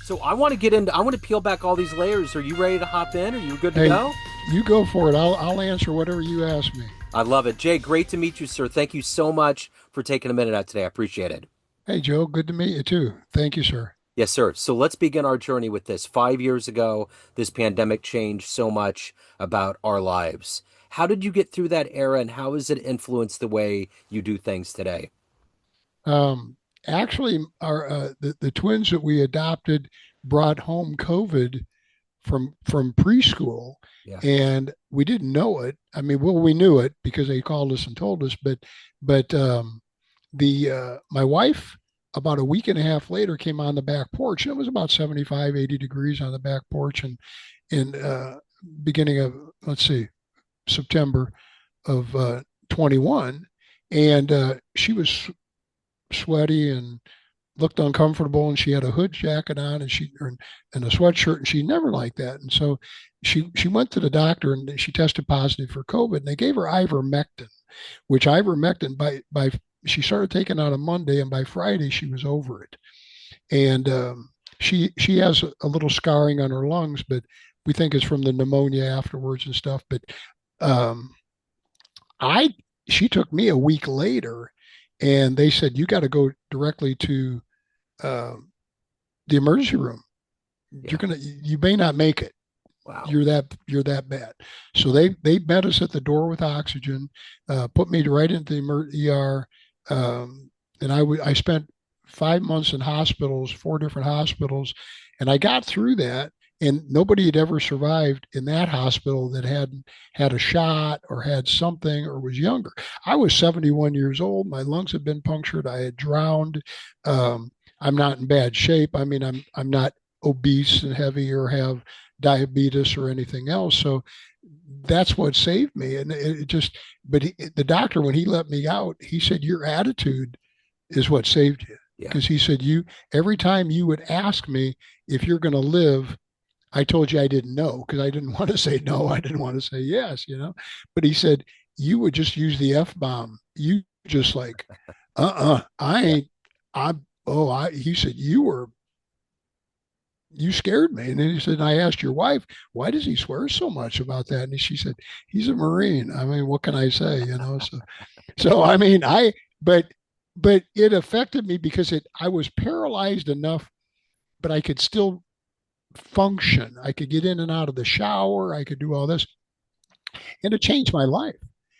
So I want to peel back all these layers. Are you ready to hop in? Are you good to Hey, go? you go for it. I'll answer whatever you ask me. I love it. Jay, great to meet you, sir. Thank you so much for taking a minute out today. I appreciate it. Hey, Joe, good to meet you too. Thank you, sir. Yes, sir. So let's begin our journey with this. 5 years ago, this pandemic changed so much about our lives. How did you get through that era and how has it influenced the way you do things today? Um, Actually, our the twins that we adopted brought home COVID from preschool, Yeah. and we didn't know it. I mean, well, we knew it because they called us and told us, but the my wife about a week and a half later came on the back porch, and it was about 75, 80 degrees on the back porch, and in beginning of, let's see, September of 21, and she was sweaty and looked uncomfortable, and she had a hood jacket on, and a sweatshirt, and she never liked that. And so she went to the doctor, and she tested positive for COVID, and they gave her ivermectin, which ivermectin by she started taking on a Monday, and by Friday she was over it. And she has a little scarring on her lungs, but we think it's from the pneumonia afterwards and stuff. But um, I she took me a week later, and they said you got to go directly to uh, the emergency room. Yeah. You may not make it. Wow. You're that bad. So they met us at the door with oxygen, put me right into the ER, and I spent 5 months in hospitals, four different hospitals, and I got through that. And nobody had ever survived in that hospital that hadn't had a shot or had something or was younger. I was 71 years old. My lungs had been punctured. I had drowned. I'm not in bad shape. I mean, I'm not obese and heavy or have diabetes or anything else. So that's what saved me. And it just, but the doctor, when he let me out, he said, your attitude is what saved you. Yeah. Because he said, every time you would ask me if you're going to live, I told you I didn't know because I didn't want to say no. I didn't want to say yes. But he said, you would just use the F bomb. You just like, I Yeah. ain't, he said, you scared me. And then he said, I asked your wife, why does he swear so much about that? And she said, he's a Marine. I mean, what can I say? So I mean, but, but it affected me because I was paralyzed enough, but I could still function. I could get in and out of the shower. I could do all this, and it changed my life.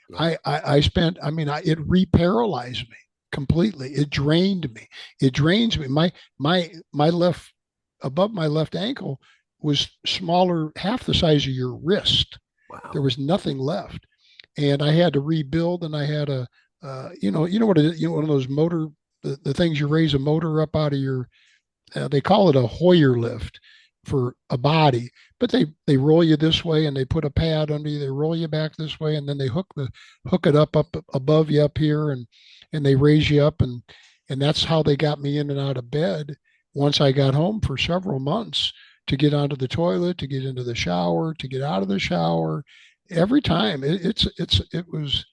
Yeah. I spent, I mean, it reparalyzed me completely. It drained me. It drains me. My left, above my left ankle was smaller, half the size of your wrist. There Wow. was nothing left, and I had to rebuild. And I had you know what it is, one of those motor, the things you raise a motor up out of your. They call it a Hoyer lift for a body, but they roll you this way and they put a pad under you. They roll you back this way, and then they hook it up above you up here, and they raise you up, and that's how they got me in and out of bed once I got home for several months, to get onto the toilet, to get into the shower, to get out of the shower. Every time it was.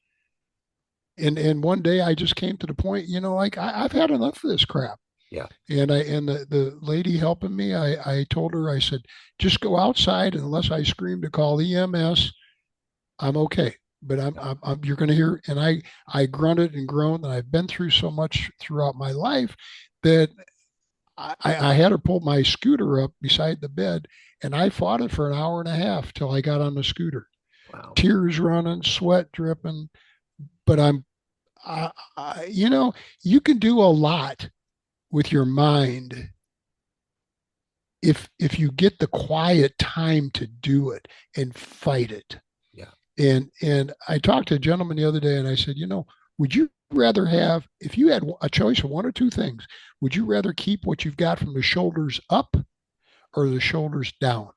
And one day I just came to the point, like I've had enough of this crap. Yeah. And the lady helping me, I told her, I said, just go outside, and unless I scream to call EMS, I'm okay. But Yeah. you're going to hear. And I grunted and groaned, and I've been through so much throughout my life that I had her pull my scooter up beside the bed, and I fought it for an hour and a half till I got on the scooter, Wow. tears running, sweat dripping. But I, you can do a lot with your mind if you get the quiet time to do it and fight it. Yeah. And I talked to a gentleman the other day, and I said, would you rather have, if you had a choice of one or two things, would you rather keep what you've got from the shoulders up or the shoulders down?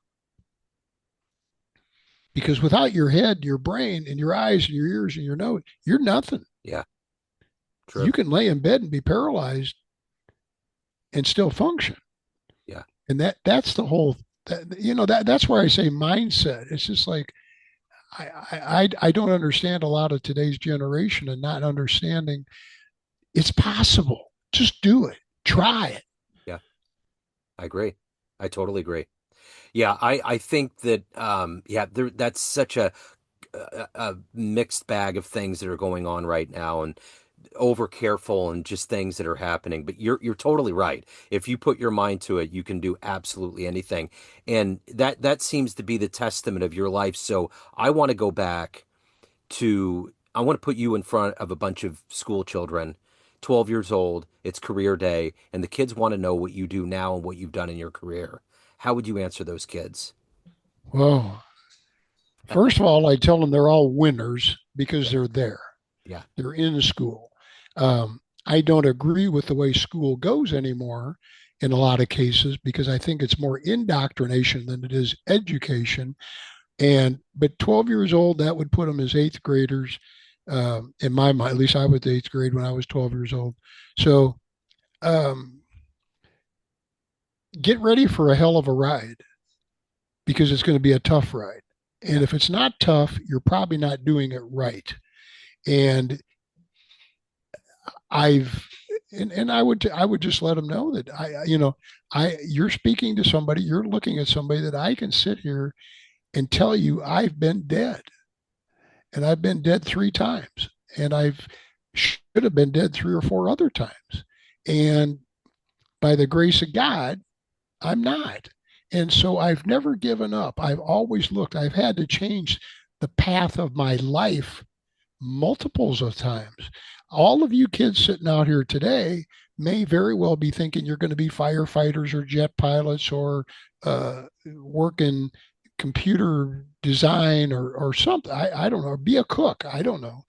Because without your head, your brain, and your eyes and your ears and your nose, you're nothing. Yeah. You True. can lay in bed and be paralyzed and still function. Yeah. And that's the whole, that's where I say mindset. It's just like, I don't understand a lot of today's generation, and not understanding it's possible. Just do it. Yeah. Try it. Yeah. I agree. I totally agree. Yeah, I think that yeah, that's such a mixed bag of things that are going on right now, and over careful and just things that are happening. But you're totally right. If you put your mind to it, you can do absolutely anything. And that seems to be the testament of your life. So I want to go back to I want to put you in front of a bunch of school children, 12 years old, it's career day, and the kids want to know what you do now and what you've done in your career. How would you answer those kids? Well, first of all, I tell them they're all winners because Yeah. they're there. Yeah. They're in school. I don't agree with the way school goes anymore in a lot of cases because I think it's more indoctrination than it is education. And but 12 years old, that would put them as eighth graders. In my mind, at least I was eighth grade when I was 12 years old. So um, get ready for a hell of a ride because it's going to be a tough ride. Yeah. And if it's not tough, you're probably not doing it right. And I've and I would just let them know that I you're speaking to somebody, you're looking at somebody that I can sit here and tell you I've been dead, and I've been dead 3 times, and I've should have been dead 3 or 4 other times, and by the grace of God, I'm not. And so I've never given up. I've always looked. I've had to change the path of my life multiples of times. All of you kids sitting out here today may very well be thinking you're going to be firefighters or jet pilots or work in computer design or something. I don't know. Be a cook. I don't know.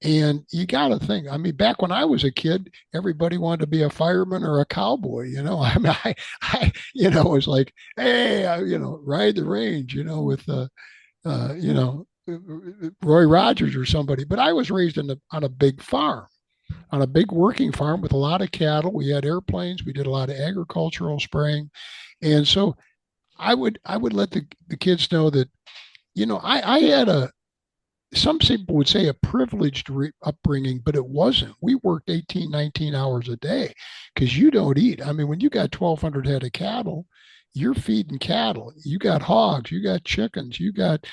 And you got to think, I mean, back when I was a kid, everybody wanted to be a fireman or a cowboy, I mean, it was like, hey, ride the range, with, Roy Rogers or somebody. But I was raised on a big farm, on a big working farm with a lot of cattle. We had airplanes. We did a lot of agricultural spraying, and so I would let the kids know that I had some people would say a privileged upbringing, but it wasn't. We worked 18, 19 hours a day because you don't eat. I mean, when you got 1,200 head of cattle, you're feeding cattle. You got hogs, you got chickens, you got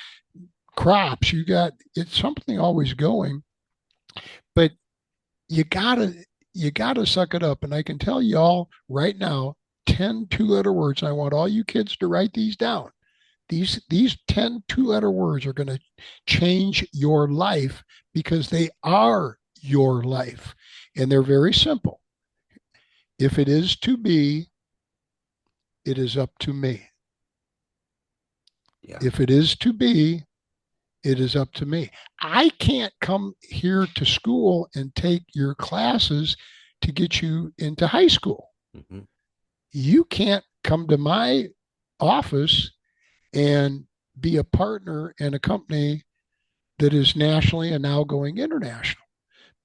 crops, it's something always going, but you gotta suck it up. And I can tell y'all right now, 10 two-letter words. I want all you kids to write these down. These 10 two-letter words are going to change your life because they are your life. And they're very simple. If it is to be, it is up to me. Yeah. If it is to be, it is up to me. I can't come here to school and take your classes to get you into high school. Hmm. You can't come to my office and be a partner in a company that is nationally and now going international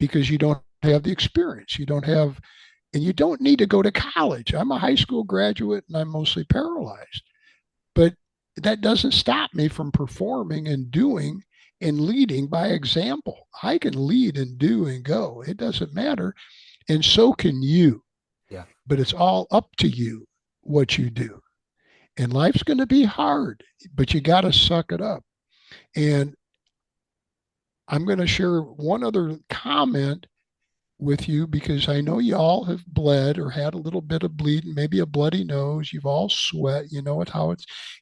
because you don't have the experience. You don't have, and you don't need to go to college. I'm a high school graduate and I'm mostly paralyzed, but that doesn't stop me from performing and doing and leading by example. I can lead and do and go. It doesn't matter. And so can you, Yeah. but it's all up to you what you do. And life's going to be hard, but you got to suck it up. And I'm going to share one other comment with you because I know you all have bled or had a little bit of bleeding, maybe a bloody nose. You've all sweat. You know how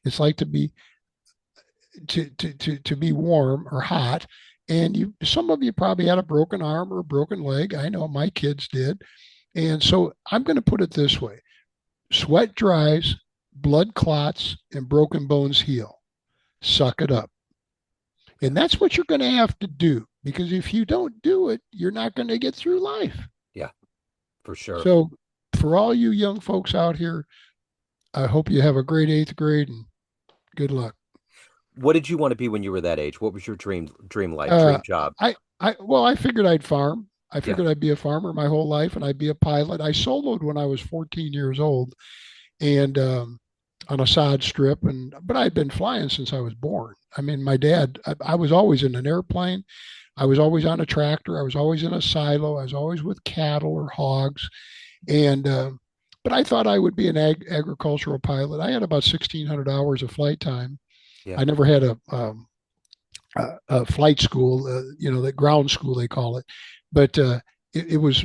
it's like to be to be warm or hot. And some of you probably had a broken arm or a broken leg. I know my kids did. And so I'm going to put it this way: sweat dries, blood clots, and broken bones heal. Suck it up. Yeah. And that's what you're going to have to do because if you don't do it, you're not going to get through life. Yeah. For sure. So, for all you young folks out here, I hope you have a great eighth grade and good luck. What did you want to be when you were that age? What was your dream life, Uh, dream job? I figured I'd farm. I Yeah. figured I'd be a farmer my whole life and I'd be a pilot. I soloed when I was 14 years old and on a sod strip, but I'd been flying since I was born. I mean, my dad, I was always in an airplane. I was always on a tractor. I was always in a silo. I was always with cattle or hogs. And but I thought I would be an agricultural pilot. I had about 1,600 hours of flight time. Yeah. I never had a flight school, the ground school they call it, but it was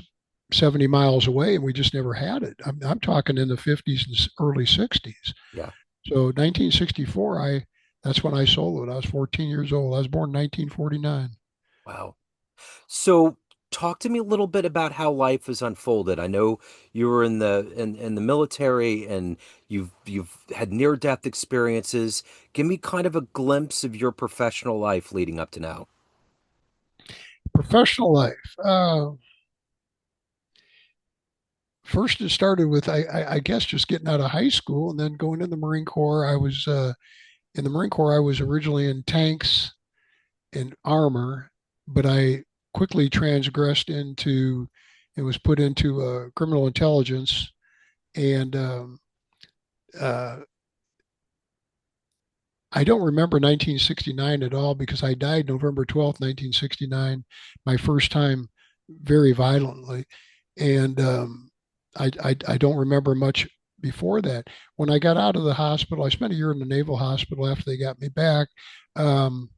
70 miles away, and we just never had it. I'm talking in the 50s and early 60s. Yeah. So 1964, that's when I soloed. I was 14 years old. I was born in 1949. Wow. So talk to me a little bit about how life has unfolded. I know you were in the military and you've had near death experiences. Give me kind of a glimpse of your professional life leading up to now. Professional life. First, it started with I guess just getting out of high school and then going in the Marine Corps. I was in the Marine Corps. I was originally in tanks and armor, but I quickly transgressed into and was put into criminal intelligence. And uh, I don't remember 1969 at all because I died November 12th, 1969, my first time very violently. And I don't remember much before that. When I got out of the hospital, I spent a year in the Naval Hospital after they got me back. Um,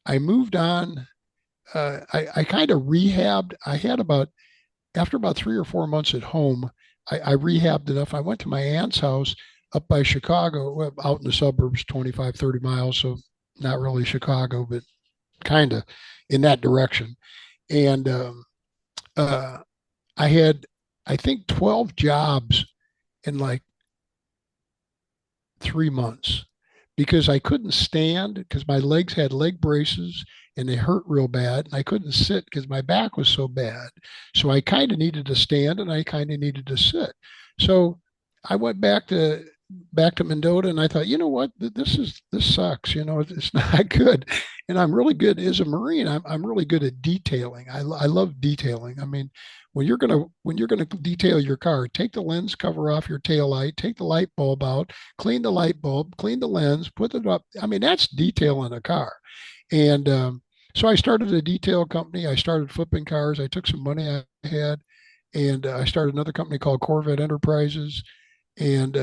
I moved on. I kind of rehabbed. I had about after about 3 or 4 months at home, I rehabbed enough. I went to my aunt's house up by Chicago, well, out in the suburbs, 25, 30 miles. So not really Chicago, but kind of in that direction. And uh, I had, I think, 12 jobs in like 3 months because I couldn't stand because my legs had leg braces and they hurt real bad. And I couldn't sit because my back was so bad. So I kind of needed to stand and I kind of needed to sit. So I went back to Mendota and I thought, you know what, this sucks. It's not good. And I'm really good as a Marine. I'm really good at detailing. I love detailing. I mean, when you're gonna detail your car, take the lens cover off your tail light, take the light bulb out, clean the light bulb, clean the lens, put it up. I mean, that's detailing a car. And so I started a detail company. I started flipping cars. I took some money I had, and I started another company called Corvette Enterprises. And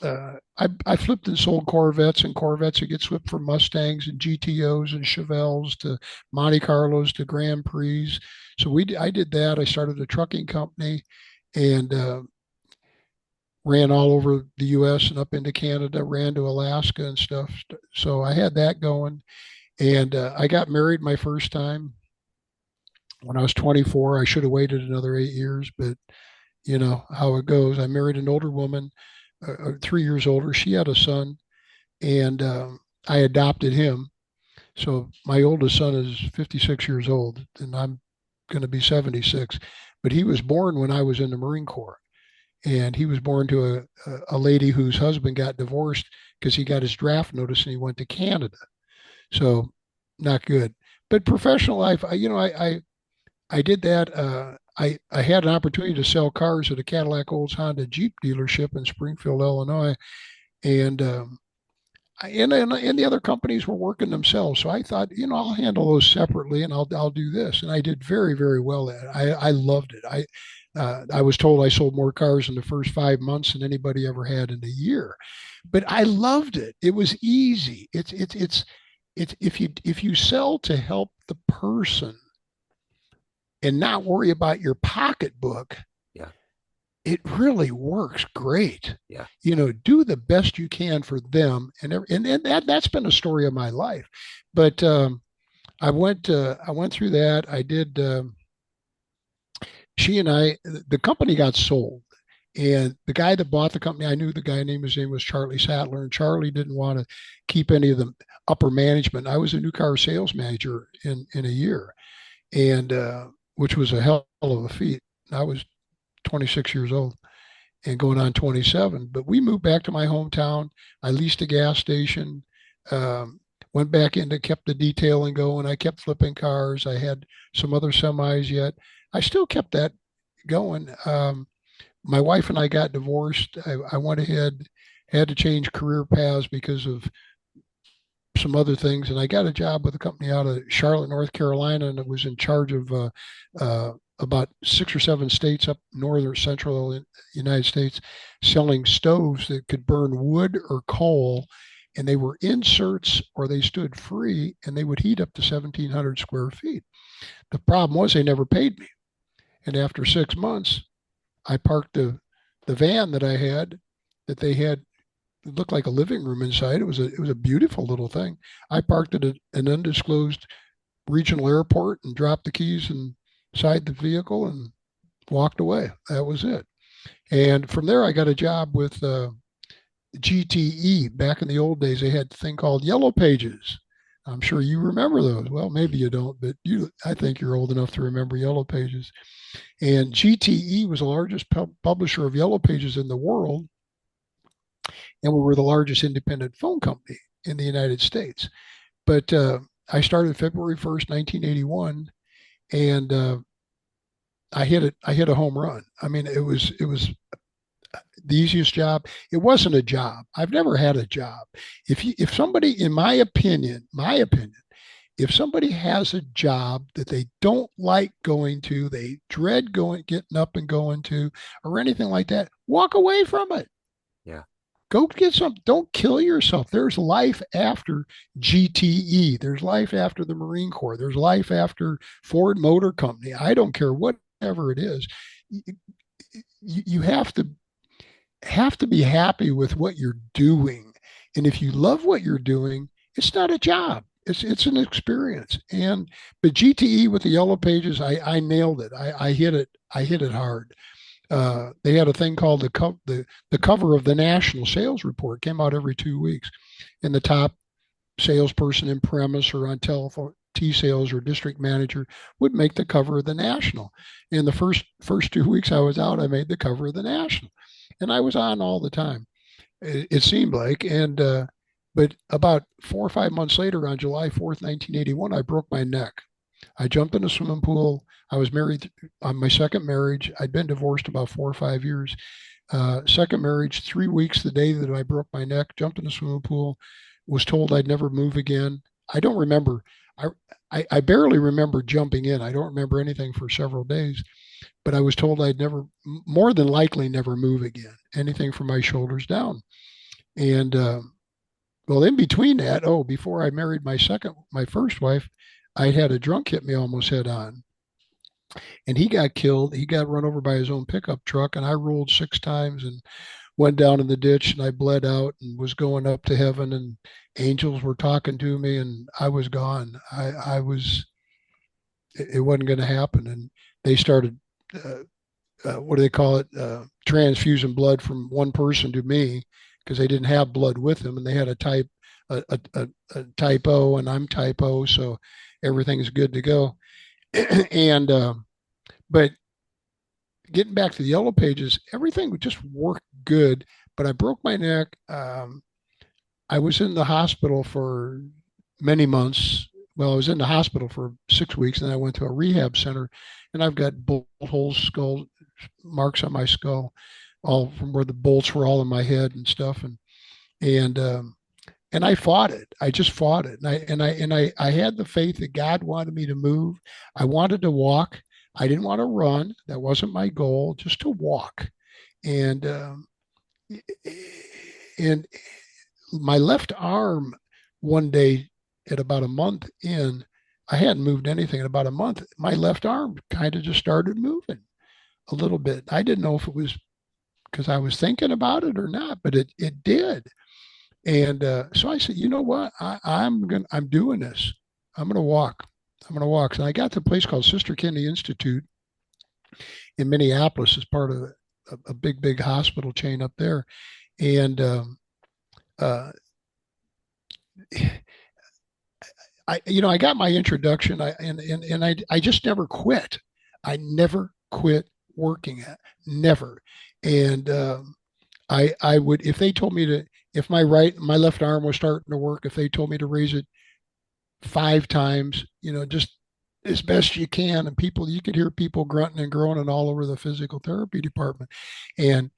I flipped and sold Corvettes and Corvettes that get flipped for Mustangs and GTOs and Chevelles to Monte Carlos to Grand Prix. So I did that. I started a trucking company and ran all over the U.S. and up into Canada, ran to Alaska and stuff. So I had that going, and I got married my first time when I was 24. I should have waited another 8 years, but you know how it goes. I married an older woman, 3 years older. She had a son, and I adopted him. So my oldest son is 56 years old, and I'm going to be 76. But he was born when I was in the Marine Corps, and he was born to a lady whose husband got divorced because he got his draft notice and he went to Canada. So not good. But professional life, I did that. I had an opportunity to sell cars at a Cadillac Olds Honda Jeep dealership in Springfield, Illinois, and and the other companies were working themselves. So I thought, I'll handle those separately, and I'll do this. And I did very very well at it. I loved it. I was told I sold more cars in the first 5 months than anybody ever had in a year, but I loved it. It was easy. It's if you sell to help the person and not worry about your pocketbook, Yeah. it really works great. Yeah. Do the best you can for them, and that's been a story of my life. But I went through that. I did. She and I, the company got sold, and the guy that bought the company, I knew the guy. His name was Charlie Sattler, and Charlie didn't want to keep any of the upper management. I was a new car sales manager in a year, and which was a hell of a feat. I was 26 years old and going on 27. But we moved back to my hometown. I leased a gas station, um, went back into, kept the detailing going. I kept flipping cars. I had some other semis yet. I still kept that going. My wife and I got divorced. I went ahead, had to change career paths because of some other things, and I got a job with a company out of Charlotte, North Carolina, and it was in charge of about 6 or 7 states up northern central United States selling stoves that could burn wood or coal. And they were inserts or they stood free and they would heat up to 1,700 square feet. The problem was they never paid me. And after 6 months, I parked the van that I had that they had. It looked like a living room inside. It was a beautiful little thing. I parked at an undisclosed regional airport and dropped the keys inside the vehicle and walked away. That was it. And from there, I got a job with GTE. Back in the old days, they had a thing called Yellow Pages. I'm sure you remember those. Well, maybe you don't, but I think you're old enough to remember Yellow Pages. And GTE was the largest publisher of Yellow Pages in the world, and we were the largest independent phone company in the United States. But I started February 1st, 1981, and I hit it. I hit a home run. I mean, it was the easiest job. It wasn't a job. I've never had a job. If somebody, in my opinion, if somebody has a job that they don't like going to, they dread getting up and going to, or anything like that, walk away from it. Yeah. Go get some. Don't kill yourself. There's life after GTE. There's life after the Marine Corps. There's life after Ford Motor Company. I don't care whatever it is. You have to be happy with what you're doing. And if you love what you're doing, it's not a job. It's an experience. And but GTE with the Yellow Pages, I nailed it. I hit it. I hit it hard. They had a thing called the cover of the national sales report. Came out every 2 weeks, and the top salesperson in premise or on telephone T sales or district manager would make the cover of the national. And the first 2 weeks I was out, I made the cover of the national, and I was on all the time. It seemed like, and but about 4 or 5 months later, on July 4th, 1981, I broke my neck. I jumped in a swimming pool. I was married on my second marriage. I'd been divorced about 4 or 5 years. Second marriage, 3 weeks the day that I broke my neck, jumped in a swimming pool, was told I'd never move again. I don't remember. I, I barely remember jumping in. I don't remember anything for several days, but I was told I'd never, more than likely, never move again, anything from my shoulders down. And well, in between that, before I married my first wife, I had a drunk hit me almost head on, and he got killed. He got run over by his own pickup truck, and I rolled 6 times and went down in the ditch, and I bled out and was going up to heaven, and angels were talking to me, and I was gone. I was. It wasn't going to happen, and they started. What do they call it? Transfusing blood from one person to me because they didn't have blood with them, and they had a type O, and I'm type O, so everything's good to go. And but getting back to the Yellow Pages, everything would just work good. But I broke my neck. I was in the hospital for many months. Well, I was in the hospital for 6 weeks, and then I went to a rehab center, and I've got bullet holes, skull marks on my skull, all from where the bolts were all in my head and stuff, and and I fought it. I just fought it, and I had the faith that God wanted me to move. I wanted to walk. I didn't want to run. That wasn't my goal. Just to walk, and and my left arm one day at about a month in, I hadn't moved anything in about a month. My left arm kind of just started moving a little bit. I didn't know if it was because I was thinking about it or not, but it did. And so I said, you know what? I'm doing this. I'm gonna walk. I'm gonna walk. So I got to a place called Sister Kidney Institute in Minneapolis as part of a big hospital chain up there. And uh, I got my introduction. I just never quit. I never quit working at never. And I would, if they told me to, if my left arm was starting to work, if they told me to raise it 5 times, just as best you can, and you could hear people grunting and groaning all over the physical therapy department, and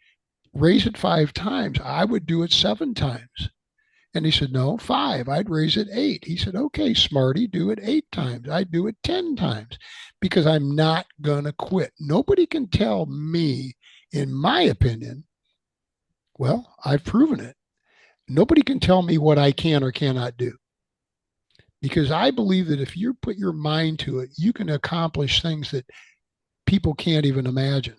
raise it 5 times, I would do it 7 times. And he said, no, 5. I'd raise it 8. He said, okay, smarty, do it 8 times. I'd do it 10 times because I'm not going to quit. Nobody can tell me, in my opinion, well, I've proven it. Nobody can tell me what I can or cannot do because I believe that if you put your mind to it, you can accomplish things that people can't even imagine.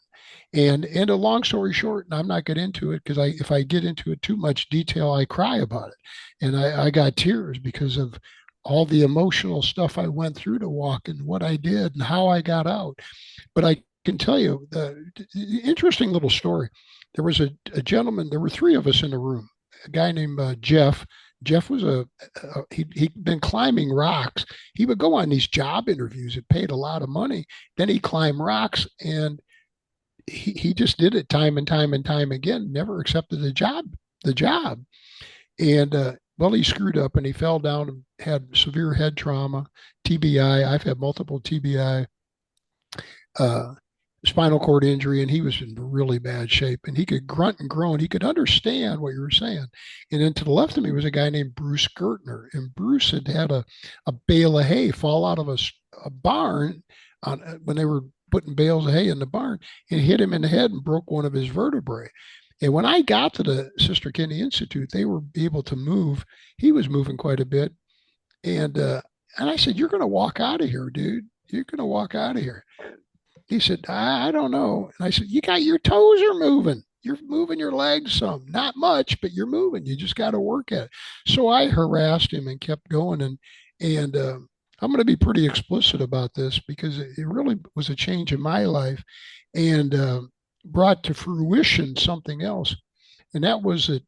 And a long story short, and I'm not get into it because if I get into it too much detail, I cry about it, and I got tears because of all the emotional stuff I went through to walk and what I did and how I got out. But I can tell you the interesting little story. There was a gentleman. There were 3 of us in the room. A guy named Jeff. Jeff was he'd been climbing rocks. He would go on these job interviews. It paid a lot of money. Then he'd climb rocks, and he just did it time and time and time again. Never accepted the job. The job. And well, he screwed up and he fell down and had severe head trauma, TBI. I've had multiple TBI, uh, spinal cord injury, and he was in really bad shape. And he could grunt and groan. He could understand what you were saying. And then to the left of me was a guy named Bruce Gertner. And Bruce had had a bale of hay fall out of a barn when they were putting bales of hay in the barn and hit him in the head and broke one of his vertebrae. And when I got to the Sister Kidney Institute, they were able to move. He was moving quite a bit. And I said, "You're going to walk out of here, dude. You're going to walk out of here." He said, I don't know. And I said, you got your toes are moving. You're moving your legs some, not much, but you're moving. You just got to work at it. So I harassed him and kept going. And I'm going to be pretty explicit about this because it really was a change in my life and brought to fruition something else. And that was that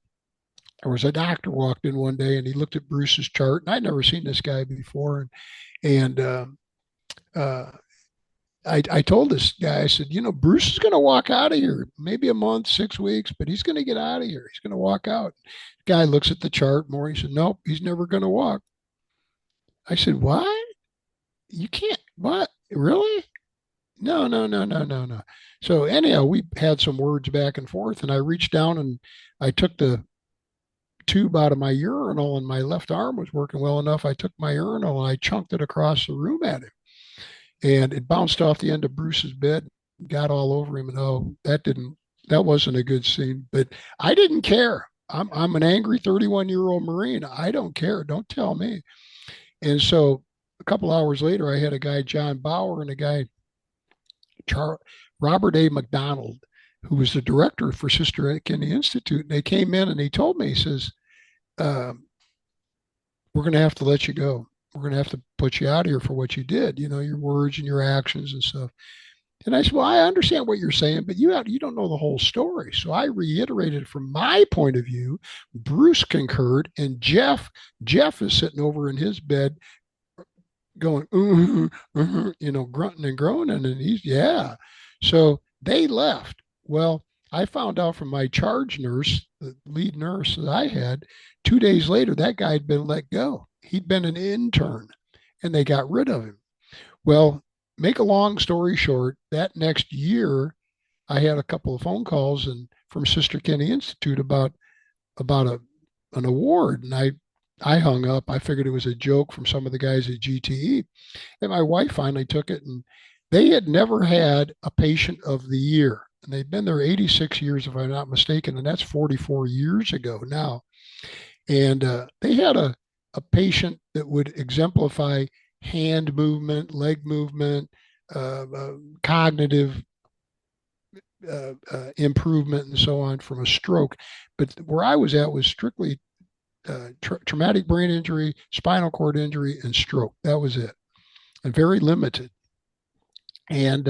there was a doctor walked in one day and he looked at Bruce's chart. And I'd never seen this guy before. And uh, I told this guy, I said, Bruce is going to walk out of here, maybe a month, 6 weeks, but he's going to get out of here. He's going to walk out. The guy looks at the chart more. He said, nope, he's never going to walk. I said, what? You can't, what? Really? No, no, no, no, no, no. So anyhow, we had some words back and forth, and I reached down and I took the tube out of my urinal, and my left arm was working well enough. I took my urinal and I chunked it across the room at him, and it bounced off the end of Bruce's bed, got all over him. And that wasn't a good scene, but I didn't care. I'm an angry 31-year-old Marine. I don't care. Don't tell me. And so a couple hours later, I had a guy, John Bauer, and a guy, Char- Robert A. McDonald, who was the director for Sister Kidney Institute. And they came in and he told me, he says, we're going to have to let you go. We're going to have to put you out of here for what you did, your words and your actions and stuff. And I said, well, I understand what you're saying, but you don't know the whole story. So I reiterated from my point of view. Bruce concurred, and Jeff is sitting over in his bed going, grunting and groaning, and he's yeah. So they left. Well, I found out from my charge nurse, the lead nurse that I had, 2 days later, that guy had been let go. He'd been an intern, and they got rid of him. Well, make a long story short, that next year, I had a couple of phone calls and from Sister Kidney Institute about an award, and I hung up. I figured it was a joke from some of the guys at GTE, and my wife finally took it, and they had never had a patient of the year, and they've been there 86 years, if I'm not mistaken, and that's 44 years ago now. And they had a patient that would exemplify hand movement, leg movement, cognitive improvement, and so on from a stroke. But where I was at was strictly traumatic brain injury, spinal cord injury, and stroke. That was it, and very limited. And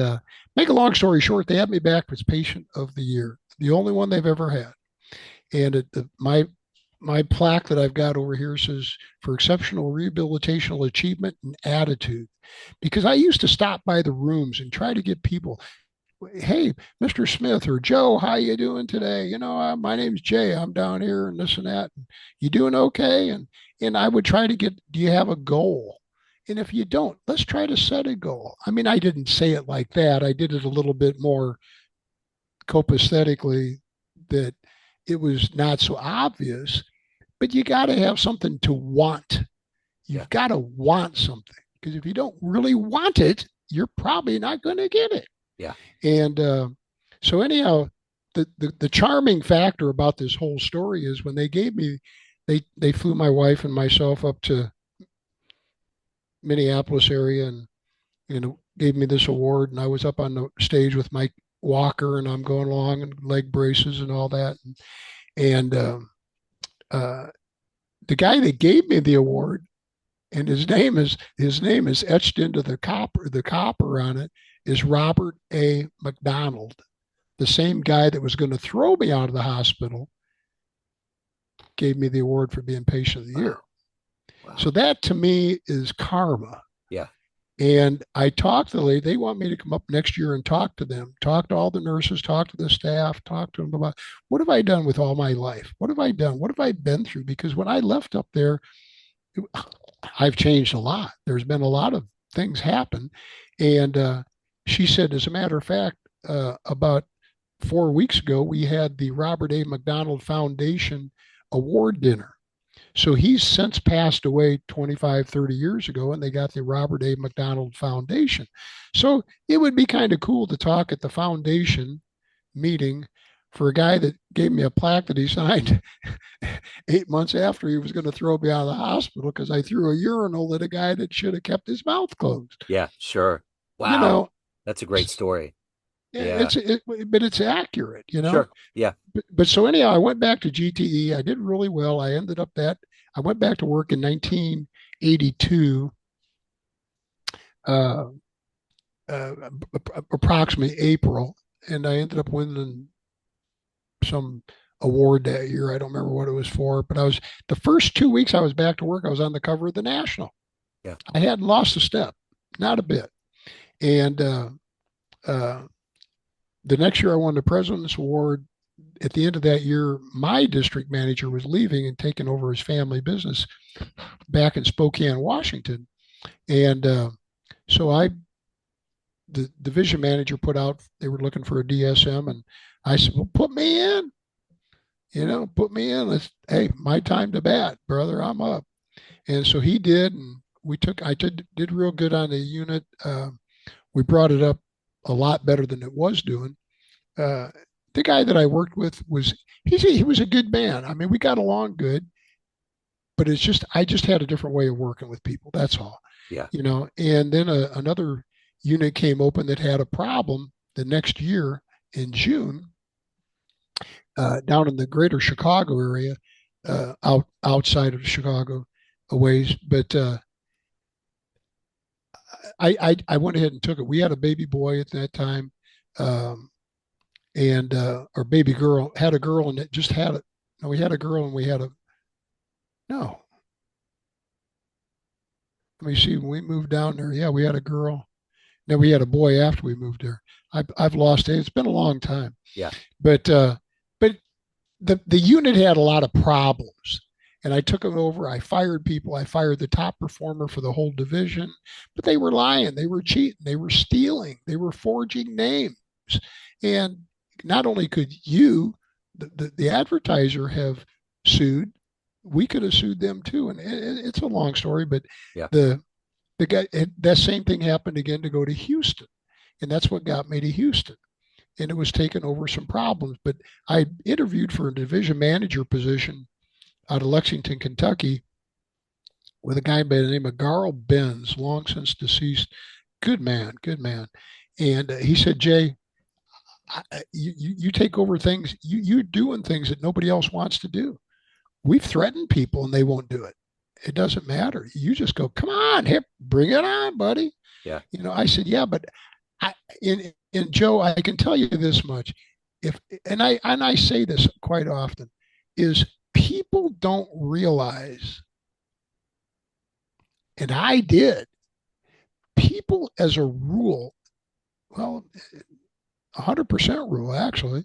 make a long story short, they had me back as patient of the year, the only one they've ever had. And my plaque that I've got over here says for exceptional rehabilitational achievement and attitude. Because I used to stop by the rooms and try to get people, hey, Mr. Smith or Joe, how you doing today? My name's Jay. I'm down here and this and that. And you doing okay? And I would try to get, do you have a goal? And if you don't, let's try to set a goal. I mean, I didn't say it like that. I did it a little bit more copaesthetically that it was not so obvious. but you got to have something to want. Yeah. You've got to want something, because if you don't really want it, you're probably not going to get it. Yeah. And so anyhow, the charming factor about this whole story is when they gave me, they flew my wife and myself up to Minneapolis area, and gave me this award, and I was up on the stage with my walker, and I'm going along and leg braces and all that, and uh, the guy that gave me the award, and his name is etched into the copper on it, is Robert A. McDonald, the same guy that was going to throw me out of the hospital, gave me the award for being patient of the year. Wow. So Wow. that to me is karma. Yeah. And I talked to the lady. They want me to come up next year and talk to them, talk to all the nurses, talk to the staff, talk to them about what have I done with all my life? What have I done? What have I been through? Because when I left up there, I've changed a lot. There's been a lot of things happen. And she said, as a matter of fact, about 4 weeks ago, we had the Robert A. McDonald Foundation award dinner. So he's since passed away 25, 30 years ago, and they got the Robert A. McDonald Foundation. So it would be kind of cool to talk at the foundation meeting for a guy that gave me a plaque that he signed 8 months after he was going to throw me out of the hospital because I threw a urinal at a guy that should have kept his mouth closed. Yeah. Sure. You Wow. know, That's a great story. Yeah. but it's accurate. Sure. Yeah. But so anyhow, I went back to GTE. I did really well. I went back to work in 1982, uh, uh, approximately April, and I ended up winning some award that year. I don't remember what it was for, but I was the first 2 weeks I was back to work. I was on the cover of the National. Yeah. I hadn't lost a step, not a bit. And uh, the next year, I won the President's Award. At the end of that year, my district manager was leaving and taking over his family business back in Spokane, Washington. And so the division manager put out, they were looking for a DSM. And I said, well, put me in, put me in. Hey, my time to bat, brother. I'm up. And so he did. And I did real good on the unit. We brought it up a lot better than it was doing. Uh, the guy that I worked with he was a good man. I mean, we got along good, but it's just I just had a different way of working with people. That's all, Yeah. And then another unit came open that had a problem the next year in June, down in the greater Chicago area, outside of Chicago a ways. But I went ahead and took it. We had a baby boy at that time. And our baby girl had a girl and it just had it. No, we had a girl and we had a no. Let me see. When we moved down there, yeah, we had a girl. Then we had a boy after we moved there. I've lost it. It's been a long time, Yeah. but the unit had a lot of problems, and I took them over. I fired people. I fired the top performer for the whole division, but they were lying. They were cheating. They were stealing. They were forging names, and not only could the advertiser, have sued, we could have sued them too. And it's a long story, but Yeah. the the guy that same thing happened again to go to Houston, and that's what got me to Houston. And it was taking over some problems. But I interviewed for a division manager position out of Lexington, Kentucky, with a guy by the name of Garl Benz, long since deceased. Good man, good man. And he said, Jay, you take over things, you're doing things that nobody else wants to do. We've threatened people and they won't do it. It doesn't matter. You just go, come on, hip, bring it on, buddy. Yeah. I said, yeah, but in Joe, I can tell you this much. If and I say this quite often, is people don't realize, and I did, people as a rule, well, 100% rule actually,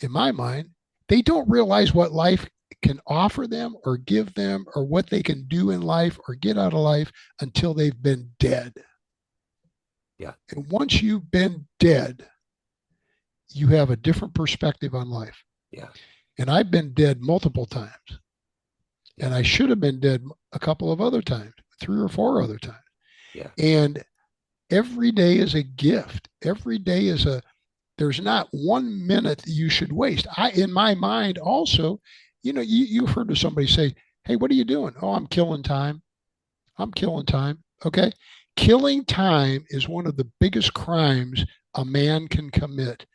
in my mind, they don't realize what life can offer them or give them or what they can do in life or get out of life until they've been dead. Yeah. And once you've been dead, you have a different perspective on life. Yeah. And I've been dead multiple times. Yeah. And I should have been dead a couple of other times, 3 or 4 other times. Yeah. And every day is a gift. Every day is a, there's not 1 minute that you should waste. In my mind, also, you've heard of somebody say, "Hey, what are you doing?" "Oh, I'm killing time. I'm killing time." Okay. Killing time is one of the biggest crimes a man can commit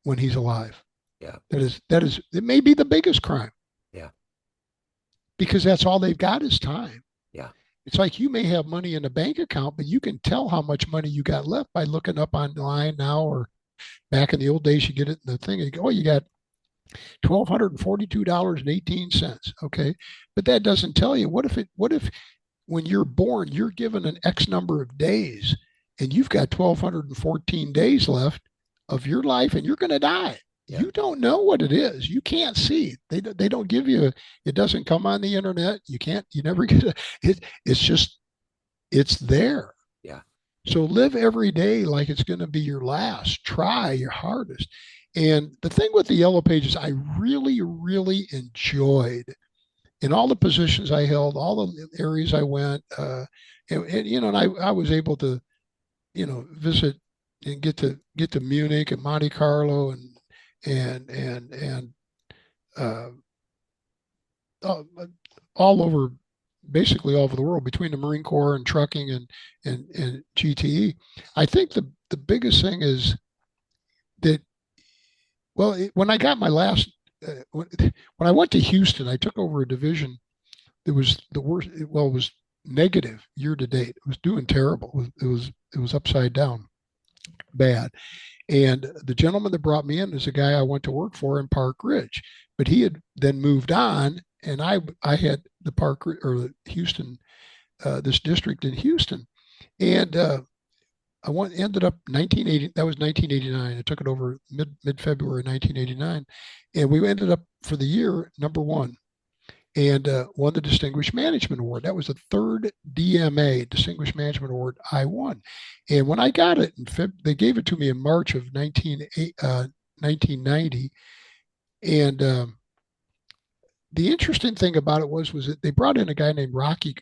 when he's alive. Yeah. It may be the biggest crime Yeah. because that's all they've got is time. Yeah. It's like you may have money in a bank account, but you can tell how much money you got left by looking up online now, or back in the old days, you get it in the thing and you go, "Oh, you got $1,242.18." Okay. But that doesn't tell you what if when you're born, you're given an X number of days and you've got 1,214 days left of your life and you're going to die. Yeah. You don't know what it is. You can't see. They don't give you, it doesn't come on the internet. You never get it's just, it's there. Yeah. So live every day like it's going to be your last. Try your hardest. And the thing with the Yellow Pages, I really, really enjoyed in all the positions I held, all the areas I went, and I was able to, visit and get to Munich and Monte Carlo and uh, uh, all over, basically all over the world between the Marine Corps and trucking and GTE. I think the biggest thing is that, well, when I got my last, when I went to Houston, I took over a division. It was the worst. Well, it was negative year to date. It was doing terrible. It was upside down, bad. And the gentleman that brought me in is a guy I went to work for in Park Ridge, but he had then moved on, and I had the Park or Houston, this district in Houston, and ended up 1980. That was 1989. I took it over mid February 1989, and we ended up for the year number one, and won the Distinguished Management Award. That was the third DMA, Distinguished Management Award, I won. And when I got it, they gave it to me in March of 1990. And the interesting thing about it was that they brought in a guy named Rocky,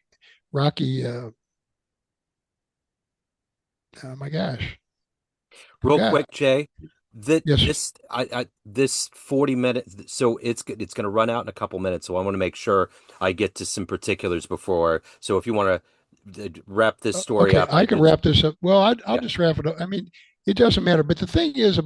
oh my gosh, Real forgot. quick, Jay, that Yes. this 40 minutes, so it's going to run out in a couple minutes. So I want to make sure I get to some particulars before. So if you want to wrap this story Okay, up, I can wrap this up. Well, I'll yeah, just wrap it up. I mean, it doesn't matter. But the thing is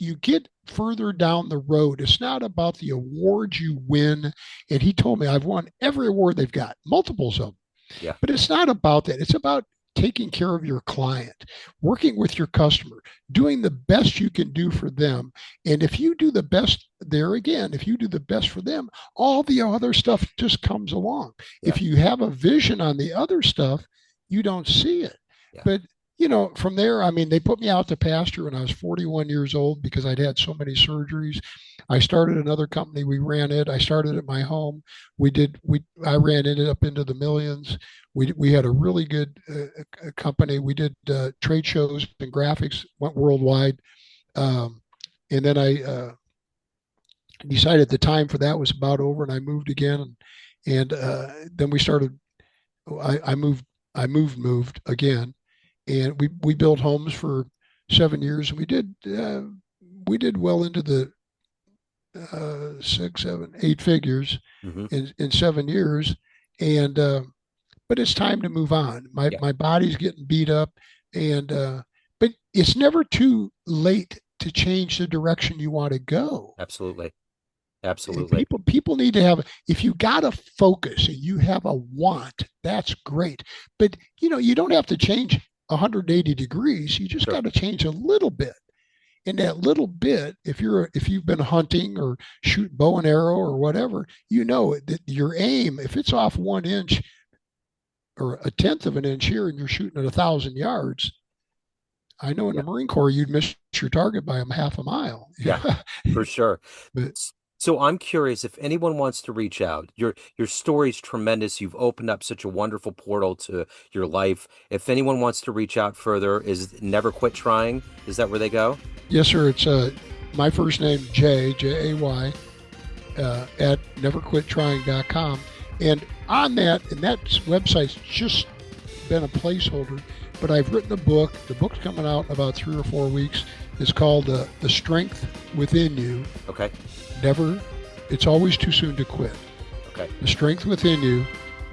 you get further down the road. It's not about the awards you win. And he told me I've won every award they've got, multiples of them. yeah, But it's not about that. It's about taking care of your client, working with your customer, doing the best you can do for them. And if you do the best, there again, if you do the best for them, all the other stuff just comes along. yeah, If you have a vision on the other stuff, you don't see it. yeah, But from there, I mean, they put me out to pasture when I was 41 years old because I'd had so many surgeries. I started another company. We ran it. I started at my home. I ran it up into the millions. We had a really good company. We did trade shows and graphics, went worldwide. And then I decided the time for that was about over, and I moved again. And then we started. I moved. Moved again, and we built homes for 7 years, and we did well into the 6, 7, 8 figures hmm, in 7 years, and but it's time to move on. My yeah, my body's getting beat up, and but it's never too late to change the direction you want to go. absolutely, And absolutely, people need to have, if you got a focus and you have a want, that's great. But you don't have to change 180 degrees. You just sure, got to change a little bit. And that little bit, if you've been hunting or shoot bow and arrow or whatever, that your aim, if it's off 1 inch or a tenth of an inch here and you're shooting at 1,000 yards, I know in the yeah, Marine Corps you'd miss your target by a half a mile. yeah, for sure. But So I'm curious if anyone wants to reach out. Your story's tremendous. You've opened up such a wonderful portal to your life. If anyone wants to reach out further, is Never Quit Trying? Is that where they go? yes, sir. It's my first name, Jay, Jay, at neverquittrying.com. And on that, and that website's just been a placeholder, but I've written a book. The book's coming out in about 3 or 4 weeks. It's called The Strength Within You. Okay. Never, it's always too soon to quit. Okay. The Strength Within You,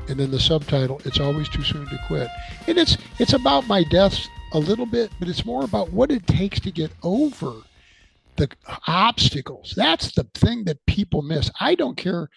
and then the subtitle, It's Always Too Soon to Quit. And it's about my deaths a little bit, but it's more about what it takes to get over the obstacles. That's the thing that people miss. I don't care